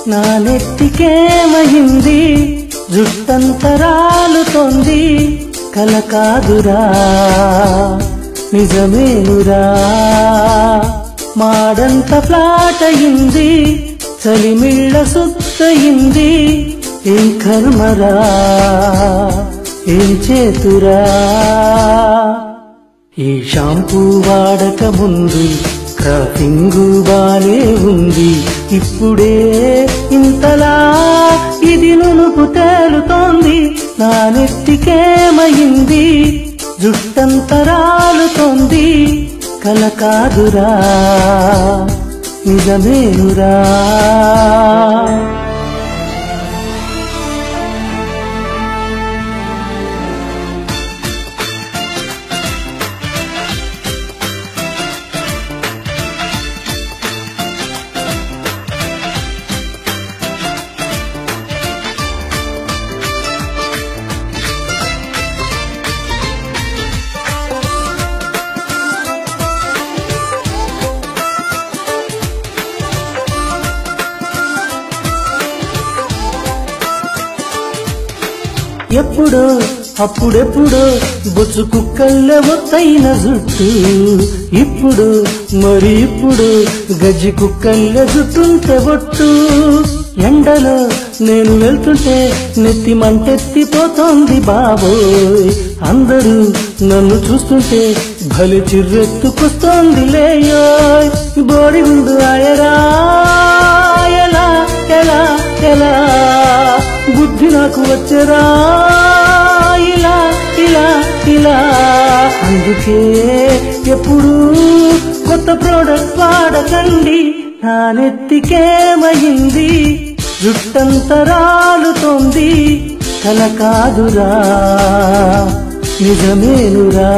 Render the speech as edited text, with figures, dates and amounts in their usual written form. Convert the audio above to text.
నా నెత్తికేమయింది జుట్టంతరాలుతోంది కల కాదురా నిజమేనురా మాడంత ఫ్లాట్ అయింది చలిమిళ్ళ సుత్తయింది ఏం కర్మరా ఏం చేతురా ఈ షాంపూ వాడక ముందు క్రాఫింగు బానే ఉంది ఇప్పుడే ఇంతలా ఇది నునుపు తేలుతోంది నా నెత్తికేమయింది జుట్టంతరాలుతోంది కల కాదురా నిజమేనురా ఎప్పుడో అప్పుడెప్పుడో బొచ్చు కుక్కల్ల ఒత్తైన జుట్టు ఇప్పుడు మరి ఇప్పుడు గజ్జి కుక్కల్ల జుట్టుంటే బొట్టు ఎండలో నేను వెళ్తుంటే నెత్తి మంటెత్తిపోతోంది బాబోయ్ అందరూ నన్ను చూస్తుంటే భలే చిర్రెత్తుకొస్తోంది లేయోయ్ బోడిగుండు ఆయరా ఎలా ఎలా ఎలా బుద్ధి నాకు వచ్చరా ఇలా ఇలా ఇలా అందుకే ఎప్పుడు కొత్త ప్రోడక్ట్ వాడకండి నా నెత్తికేమయింది జుట్టంతరాలుతోంది కల కాదురా నిజమేనురా